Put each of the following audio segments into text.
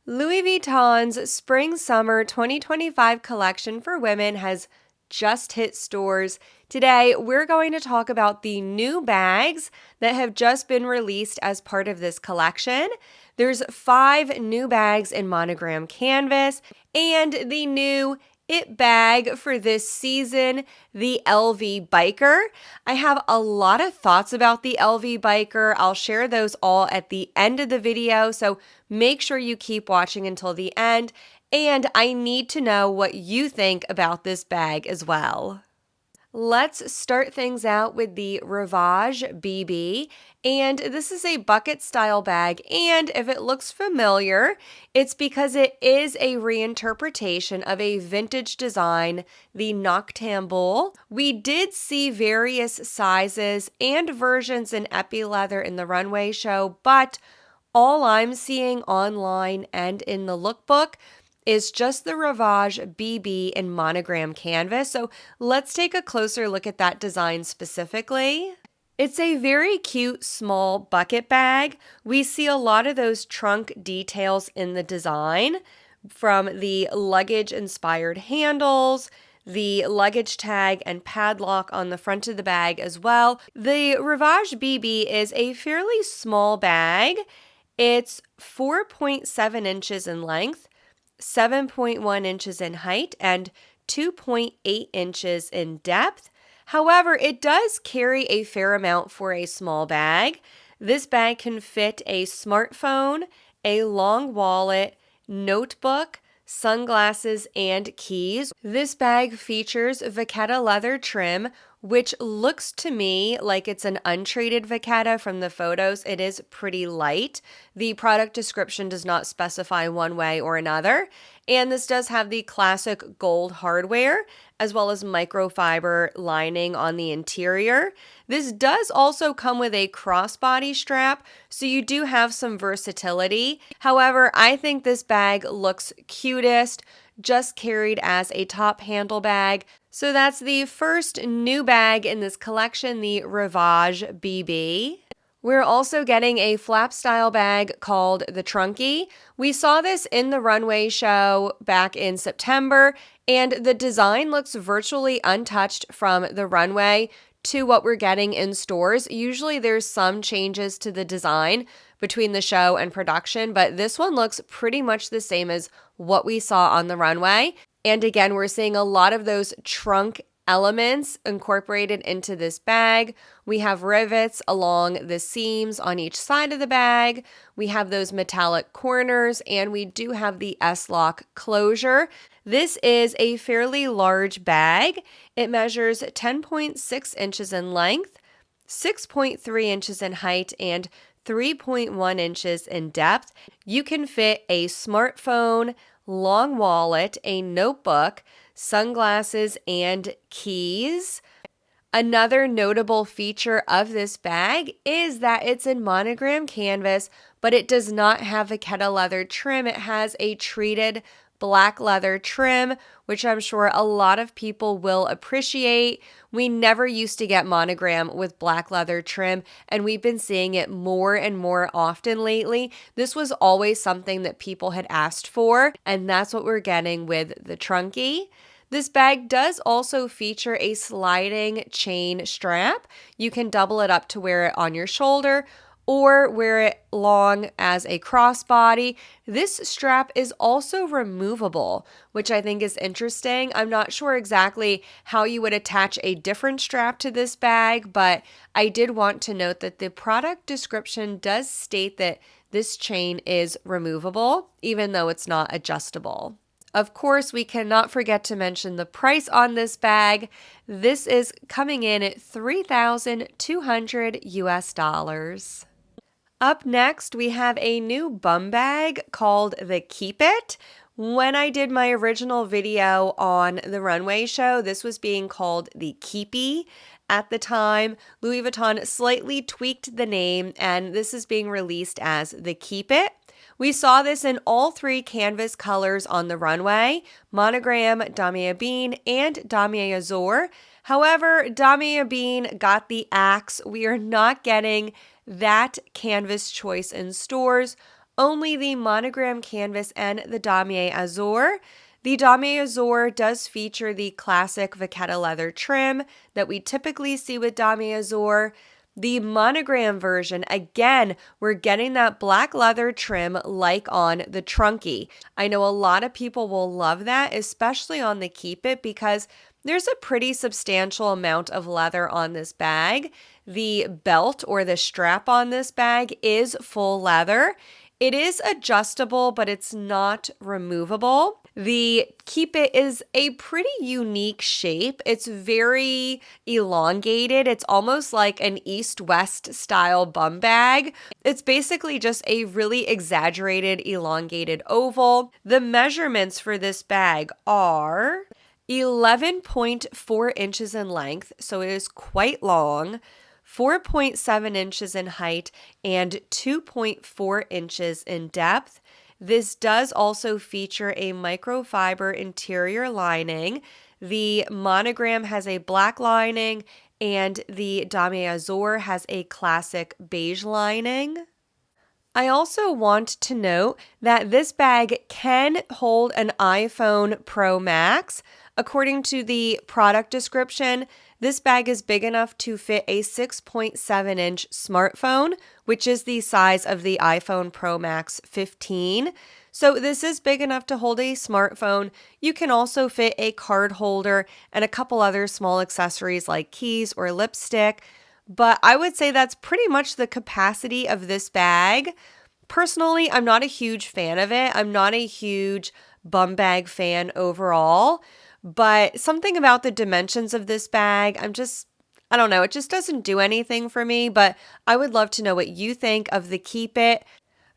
Louis Vuitton's Spring-Summer 2025 collection for women has just hit stores. Today, we're going to talk about the new bags that have just been released as part of this collection. There's 5 new bags in monogram canvas and the new it bag for this season, the LV Biker. I have a lot of thoughts about the LV Biker. I'll share those all at the end of the video, so make sure you keep watching until the end. And I need to know what you think about this bag as well. Let's start things out with the Rivage BB, and this is a bucket style bag, and if it looks familiar, it's because it is a reinterpretation of a vintage design, the Noctambule. We did see various sizes and versions in epi leather in the runway show, but all I'm seeing online and in the lookbook is just the Rivage BB in monogram canvas. So let's take a closer look at that design specifically. It's a very cute small bucket bag. We see a lot of those trunk details in the design, from the luggage-inspired handles, the luggage tag and padlock on the front of the bag as well. The Rivage BB is a fairly small bag. It's 4.7 inches in length, 7.1 inches in height, and 2.8 inches in depth. However, it does carry a fair amount for a small bag. This bag can fit a smartphone, a long wallet, notebook, sunglasses, and keys. This bag features vachetta leather trim, which looks to me like it's an untreated vachetta from the photos. It is pretty light. The product description does not specify one way or another. And this does have the classic gold hardware, as well as microfiber lining on the interior. This does also come with a crossbody strap, so you do have some versatility. However, I think this bag looks cutest just carried as a top handle bag. So that's the first new bag in this collection, the Rivage BB. We're also getting a flap style bag called the Trunkie. We saw this in the runway show back in September, and the design looks virtually untouched from the runway to what we're getting in stores. Usually there's some changes to the design between the show and production, but this one looks pretty much the same as what we saw on the runway. And again, we're seeing a lot of those trunk elements incorporated into this bag. We have rivets along the seams on each side of the bag. We have those metallic corners, and we do have the S-lock closure. This is a fairly large bag. It measures 10.6 inches in length, 6.3 inches in height, and 3.1 inches in depth. You can fit a smartphone, long wallet, a notebook, sunglasses, and keys. Another notable feature of this bag is that it's in monogram canvas, but it does not have vachetta leather trim. It has a treated black leather trim, which I'm sure a lot of people will appreciate. We never used to get monogram with black leather trim, and we've been seeing it more and more often lately. This was always something that people had asked for, and that's what we're getting with the Trunkie. This bag does also feature a sliding chain strap. You can double it up to wear it on your shoulder or wear it long as a crossbody. This strap is also removable, which I think is interesting. I'm not sure exactly how you would attach a different strap to this bag, but I did want to note that the product description does state that this chain is removable, even though it's not adjustable. Of course, we cannot forget to mention the price on this bag. This is coming in at $3,200 US. Up next, we have a new bum bag called the Keepit. When I did my original video on the runway show, this was being called the Keepy. At the time, Louis Vuitton slightly tweaked the name, and this is being released as the Keepit. We saw this in all 3 canvas colors on the runway: monogram, damier bean, and damier azur. However, damier bean got the axe. We are not getting that canvas choice in stores, only the monogram canvas and the damier azur. The damier azur does feature the classic vachetta leather trim that we typically see with damier azur. The monogram version, again, we're getting that black leather trim like on the Trunkie. I know a lot of people will love that, especially on the Keepit, because there's a pretty substantial amount of leather on this bag. The belt or the strap on this bag is full leather. It is adjustable, but it's not removable. The Keepit is a pretty unique shape. It's very elongated. It's almost like an east-west style bum bag. It's basically just a really exaggerated, elongated oval. The measurements for this bag are 11.4 inches in length, so it is quite long, 4.7 inches in height, and 2.4 inches in depth. This does also feature a microfiber interior lining. The monogram has a black lining, and the damier azur has a classic beige lining. I also want to note that this bag can hold an iPhone Pro Max. According to the product description, this bag is big enough to fit a 6.7-inch smartphone, which is the size of the iPhone Pro Max 15. So this is big enough to hold a smartphone. You can also fit a card holder and a couple other small accessories like keys or lipstick. But I would say that's pretty much the capacity of this bag. Personally, I'm not a huge fan of it. I'm not a huge bum bag fan overall. But something about the dimensions of this bag, I don't know, it just doesn't do anything for me. But I would love to know what you think of the Keepit.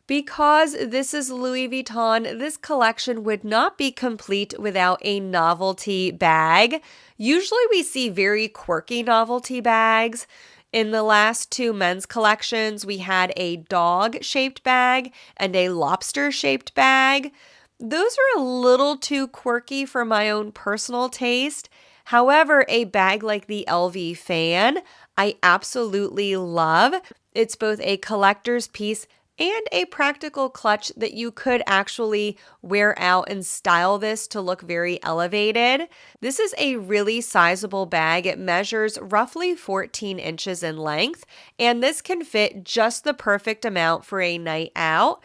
Because this is Louis Vuitton, this collection would not be complete without a novelty bag. Usually we see very quirky novelty bags. In the last two men's collections, we had a dog-shaped bag and a lobster-shaped bag. Those are a little too quirky for my own personal taste. However, a bag like the LV Fan, I absolutely love. It's both a collector's piece and a practical clutch that you could actually wear out and style this to look very elevated. This is a really sizable bag. It measures roughly 14 inches in length, and this can fit just the perfect amount for a night out.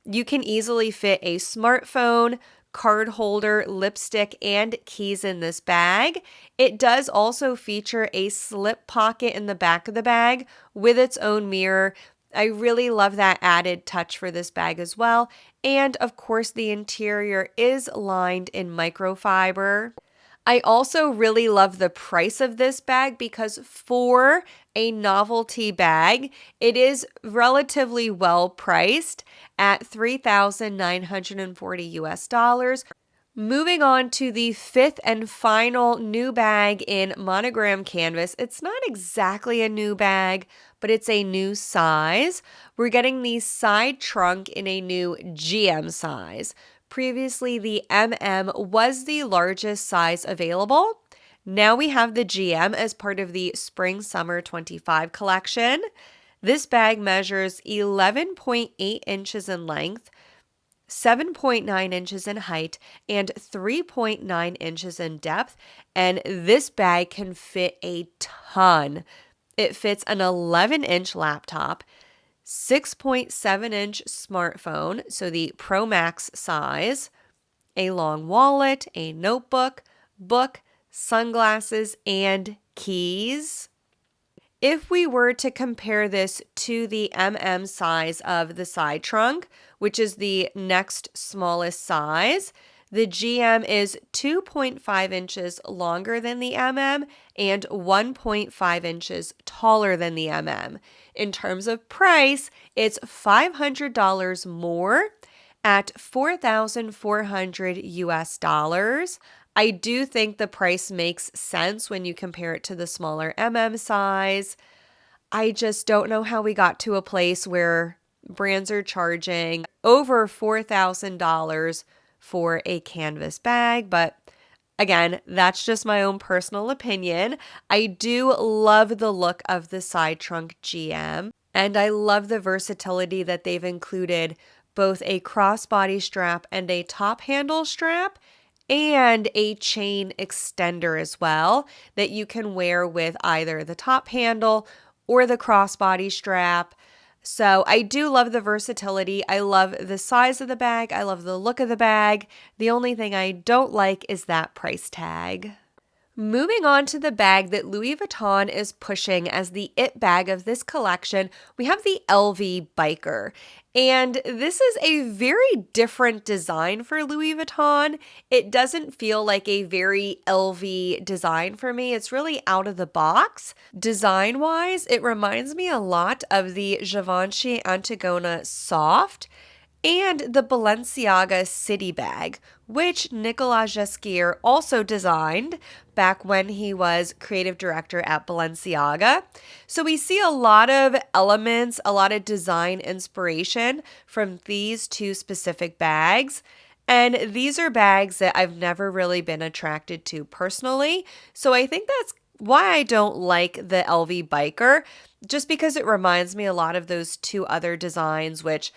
You can easily fit a smartphone, card holder, lipstick, and keys in this bag. It does also feature a slip pocket in the back of the bag with its own mirror. I really love that added touch for this bag as well. And of course, the interior is lined in microfiber. I also really love the price of this bag because for a novelty bag, it is relatively well priced at $3,940 US. Moving on to the fifth and final new bag in monogram canvas. It's not exactly a new bag, but it's a new size. We're getting the side trunk in a new GM size. Previously, the MM was the largest size available. Now we have the GM as part of the Spring-Summer 25 collection. This bag measures 11.8 inches in length, 7.9 inches in height, and 3.9 inches in depth. And this bag can fit a ton. It fits an 11-inch laptop, 6.7-inch smartphone, so the Pro Max size, a long wallet, a notebook, book, sunglasses, and keys. If we were to compare this to the MM size of the side trunk, which is the next smallest size, the GM is 2.5 inches longer than the MM and 1.5 inches taller than the MM. In terms of price, it's $500 more at $4,400 US. I do think the price makes sense when you compare it to the smaller MM size. I just don't know how we got to a place where brands are charging over $4,000 for a canvas bag, but again, that's just my own personal opinion. I do love the look of the side trunk GM, and I love the versatility that they've included both a crossbody strap and a top handle strap, and a chain extender as well that you can wear with either the top handle or the crossbody strap. So I do love the versatility. I love the size of the bag. I love the look of the bag. The only thing I don't like is that price tag. Moving on to the bag that Louis Vuitton is pushing as the it bag of this collection, we have the LV Biker. And this is a very different design for Louis Vuitton. It doesn't feel like a very LV design for me. It's really out of the box. Design-wise, it reminds me a lot of the Givenchy Antigona Soft and the Balenciaga City Bag, which Nicolas Ghesquière also designed back when he was creative director at Balenciaga. So we see a lot of elements, a lot of design inspiration from these two specific bags. And these are bags that I've never really been attracted to personally. So I think that's why I don't like the LV Biker, just because it reminds me a lot of those two other designs, which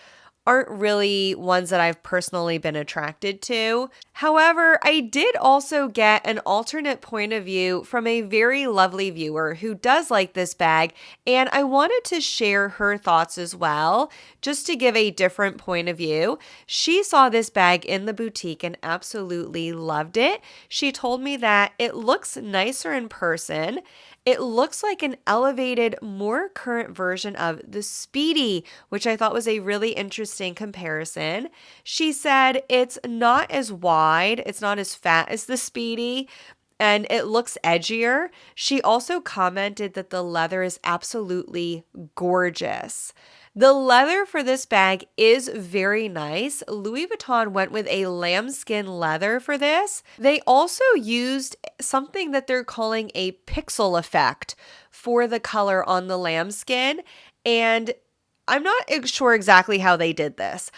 aren't really ones that I've personally been attracted to. However, I did also get an alternate point of view from a very lovely viewer who does like this bag, and I wanted to share her thoughts as well, just to give a different point of view. She saw this bag in the boutique and absolutely loved it. She told me that it looks nicer in person. It looks like an elevated, more current version of the Speedy, which I thought was a really interesting comparison. She said it's not as wide, it's not as fat as the Speedy, and it looks edgier. She also commented that the leather is absolutely gorgeous. The leather for this bag is very nice. Louis Vuitton went with a lambskin leather for this. They also used something that they're calling a pixel effect for the color on the lambskin, and I'm not sure exactly how they did this,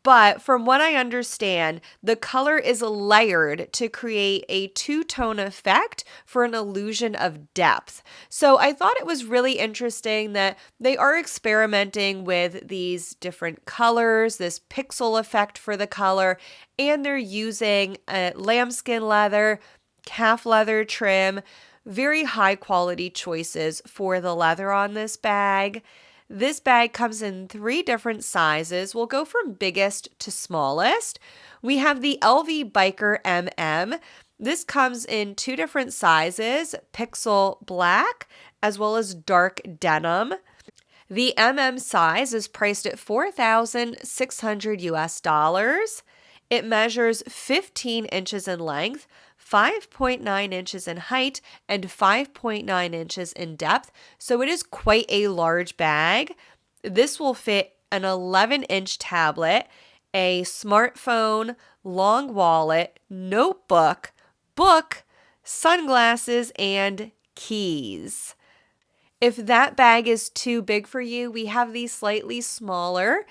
but from what I understand, the color is layered to create a two-tone effect for an illusion of depth. So I thought it was really interesting that they are experimenting with these different colors, this pixel effect for the color, and they're using lambskin leather, calf leather trim, very high quality choices for the leather on this bag. This bag comes in 3 different sizes. We'll go from biggest to smallest. We have the LV Biker MM. This comes in 2 different sizes, pixel black as well as dark denim. The MM size is priced at $4,600 US. It measures 15 inches in length, 5.9 inches in height, and 5.9 inches in depth. So it is quite a large bag. This will fit an 11-inch tablet, a smartphone, long wallet, notebook, book, sunglasses, and keys. If that bag is too big for you, we have the slightly smaller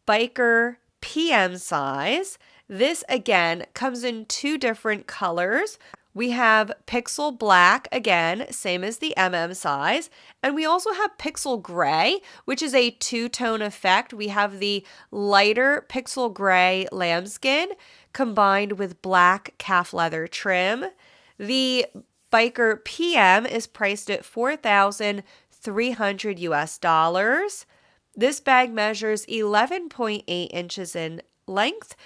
Biker PM size. This again comes in 2 different colors. We have pixel black, again, same as the MM size. And we also have pixel gray, which is a 2-tone effect. We have the lighter pixel gray lambskin combined with black calf leather trim. The Biker PM is priced at $4,300 US. This bag measures 11.8 inches in length,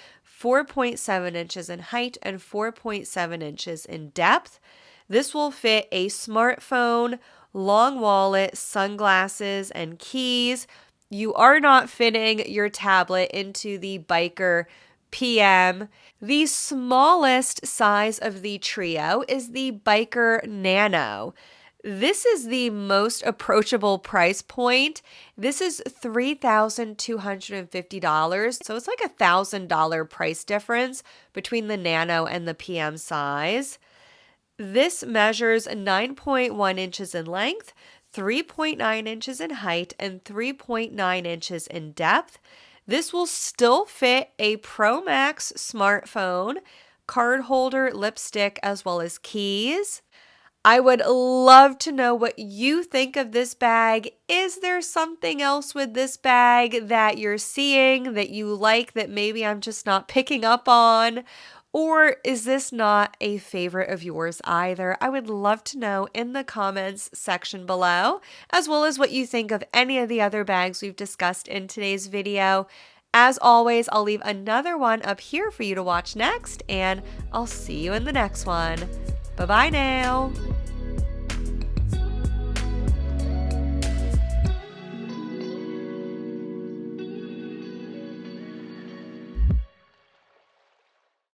4.7 inches in height, and 4.7 inches in depth. This will fit a smartphone, long wallet, sunglasses, and keys. You are not fitting your tablet into the Biker PM. The smallest size of the trio is the Biker Nano. This is the most approachable price point. This is $3,250. So it's like $1,000 price difference between the Nano and the PM size. This measures 9.1 inches in length, 3.9 inches in height, and 3.9 inches in depth. This will still fit a Pro Max smartphone, card holder, lipstick, as well as keys. I would love to know what you think of this bag. Is there something else with this bag that you're seeing that you like that maybe I'm just not picking up on? Or is this not a favorite of yours either? I would love to know in the comments section below, as well as what you think of any of the other bags we've discussed in today's video. As always, I'll leave another one up here for you to watch next, and I'll see you in the next one. Bye-bye now.